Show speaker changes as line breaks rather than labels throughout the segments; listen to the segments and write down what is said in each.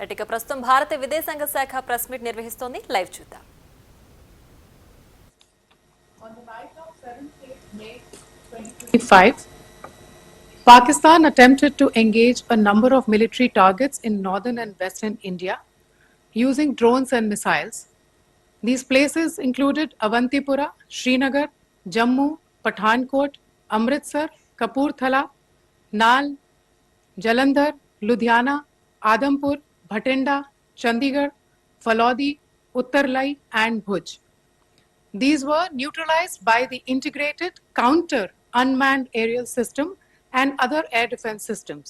ఇక ప్రస్తుతం భారత విదేశాంగ శాఖ ప్రెస్ మీట్ నిర్వహిస్తోంది. లైవ్ చూద్దాం.
On the night of 7th May 2025, Pakistan attempted to engage a number of military targets in northern and western India using drones and missiles. These places included Avantipura, Srinagar, Jammu, Pathankot, Amritsar, Kapurthala, Nal, Jalandhar, Ludhiana, Adampur, Bhatinda, Chandigarh, Falodi, Uttarlai, and Bhuj. These were neutralized by the integrated counter unmanned aerial system and other air defense systems.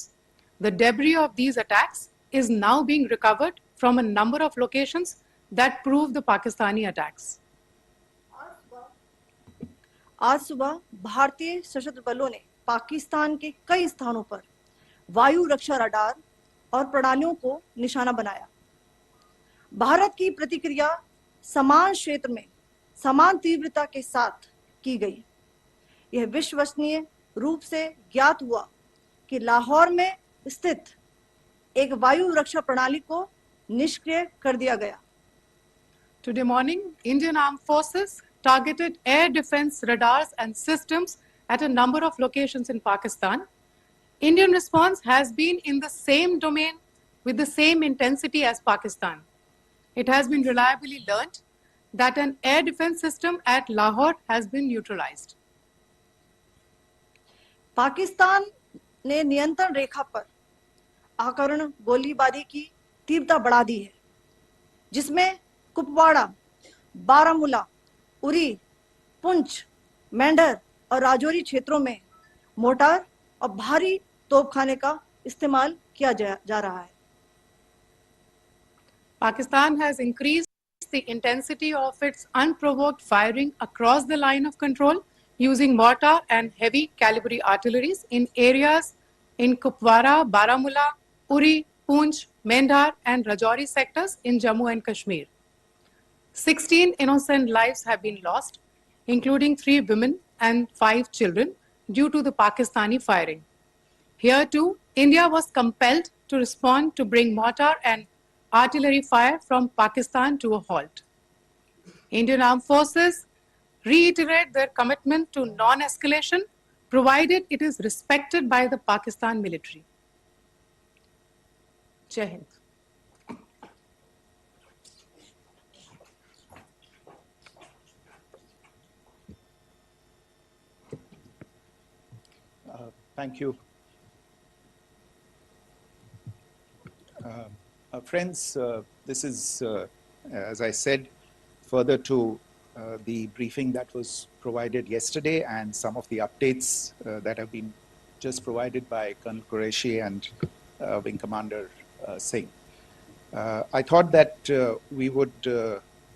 The debris of these attacks is now being recovered from a number of locations that prove the Pakistani attacks.
आज सुबह भारतीय सशस्त्र बलों ने पाकिस्तान के कई स्थानों पर वायु रक्षा रडार और प्रणालियों को निशाना बनाया। भारत की प्रतिक्रिया समान क्षेत्र में समान तीव्रता के साथ की गई। यह विश्वसनीय रूप से ज्ञात हुआ कि लाहौर में स्थित एक वायु रक्षा प्रणाली को निष्क्रिय कर दिया गया।
Today morning, Indian Armed Forces targeted air defense radars and systems at a number of locations in Pakistan. Indian response has been in the same domain with the same intensity as Pakistan. It has been reliably learnt that an air defense system at Lahore has been neutralized.
Pakistan ने नियंत्रण रेखा पर आकरण गोलीबारी की तीव्रता बढ़ा दी है, जिसमें कुपवाड़ा, बारामूला, उरी, पुंछ, मेंढर और राजौरी क्षेत्रों में मोर्टार और भारी तोपखाने का इस्तेमाल किया जा रहा है।
Pakistan has increased the intensity of its unprovoked firing across the line of control using mortar and heavy calibre artilleries in areas in Kupwara, Baramulla, Uri, Poonch, Mendhar and Rajouri sectors in Jammu and Kashmir. 16 innocent lives have been lost, including 3 women and 5 children, due to the Pakistani firing. Here too, India was compelled to respond to bring mortar and artillery fire from Pakistan to a halt. Indian Armed Forces reiterate their commitment to non-escalation, provided it is respected by the Pakistan military. Jai Hind.
Thank you. Friends, this is, as I said, further to the briefing that was provided yesterday and some of the updates that have been just provided by Colonel Qureshi and Wing Commander Singh. I thought that we would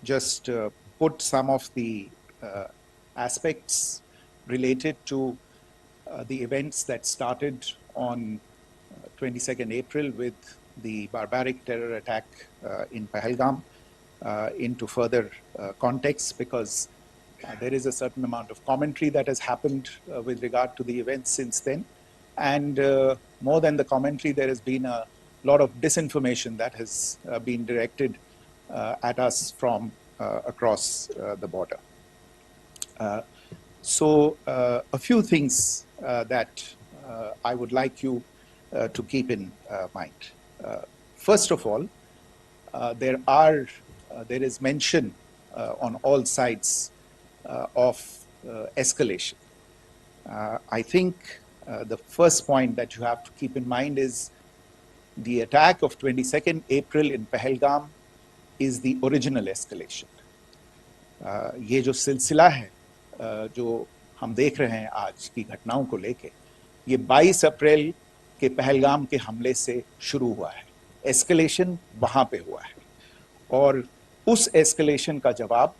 just put some of the aspects related to the events that started on 22nd April with the barbaric terror attack in Pahalgam into further context, because there is a certain amount of commentary that has happened with regard to the events since then. And more than the commentary, there has been a lot of disinformation that has been directed at us from across the border. So a few things that I would like you to keep in mind. First of all, there is mention on all sides of escalation. I think the first point that you have to keep in mind is the attack of 22nd April in Pahalgam is the original escalation. ये जो सिलसिला है जो हम देख रहे हैं आज की घटनाओं को लेके, ये 22 अप्रैल के पहलगाम के हमले से शुरू हुआ है। एस्केलेशन वहाँ पे हुआ है और उस एस्केलेशन का जवाब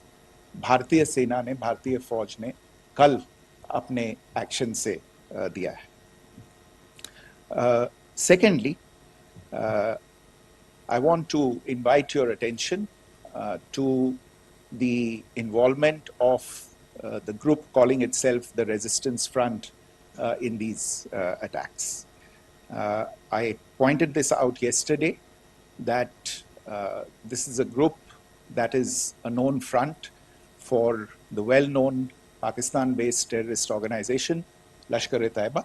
भारतीय सेना ने, भारतीय फौज ने कल अपने एक्शन से दिया है। Secondly, I want to invite your attention to the involvement of the group calling itself the Resistance Front in these attacks. I pointed this out yesterday that this is a group that is a known front for the well-known Pakistan-based terrorist organization, Lashkar-e-Taiba.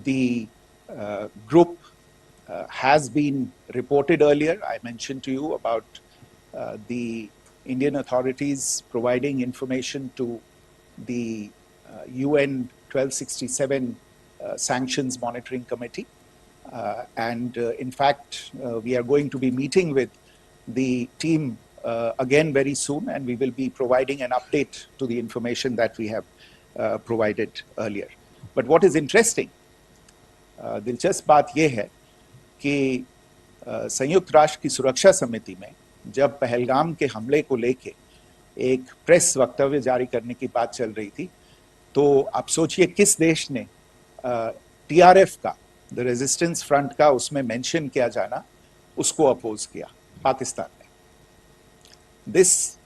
The group has been reported earlier. I mentioned to you about the Indian authorities providing information to the UN 1267 Sanctions Monitoring Committee. In fact, we are going to be meeting with the team again very soon, and we will be providing an update to the information that we have provided earlier. But what is interesting, दिलचस्प बात यह है कि संयुक्त राष्ट्र की सुरक्षा समिति में जब पहलगाम के हमले को लेके एक प्रेस वक्तव्य जारी करने की बात चल रही थी, तो आप सोचिए किस देश ने टीआरएफ का, द रेजिस्टेंस फ्रंट का उसमें मेंशन किया जाना, उसको अपोज किया, पाकिस्तान ने. This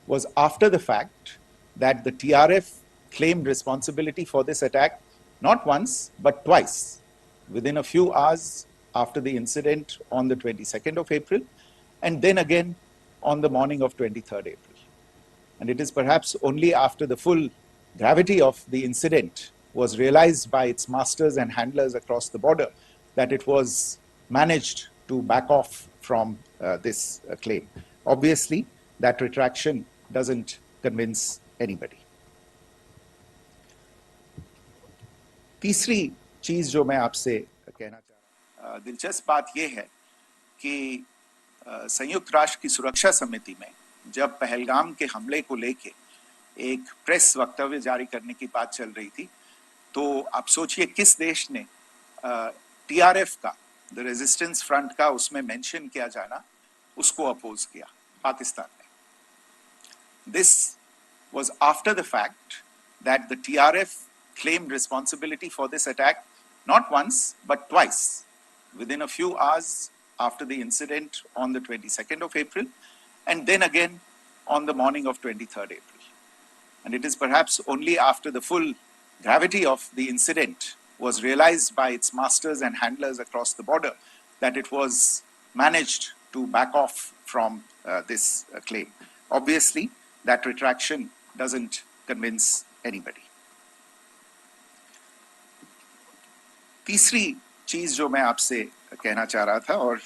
was after the fact that the TRF claimed responsibility for this attack not once but twice within a few hours after the incident on the 22nd of April, and then again on the morning of 23rd April. And it is perhaps only after the full gravity of the incident was realized by its masters and handlers across the border that it was managed to back off from this claim. Obviously, that retraction doesn't convince anybody. तीसरी चीज जो मैं आपसे कहना चाह रहा हूं, दिलचस्प बात यह है कि संयुक्त राष्ट्र की सुरक्षा समिति में जब पहलगाम के हमले को लेके एक प्रेस वक्तव्य जारी करने की बात चल रही थी, तो आप सोचिए किस देश ने टीआरएफ का, द रेजिस्टेंस फ्रंट का उसमें मेंशन किया जाना, उसको अपोज किया, पाकिस्तान ने. This was after the fact that the TRF claimed responsibility for this attack not once but twice within a few hours after the incident on the 22nd of April, and then again on the morning of 23rd April. And it is perhaps only after the full gravity of the incident was realized by its masters and handlers across the border that it was managed to back off from this claim. Obviously, that retraction doesn't convince anybody. तीसरी चीज जो मैं आपसे कहना चाह रहा था, और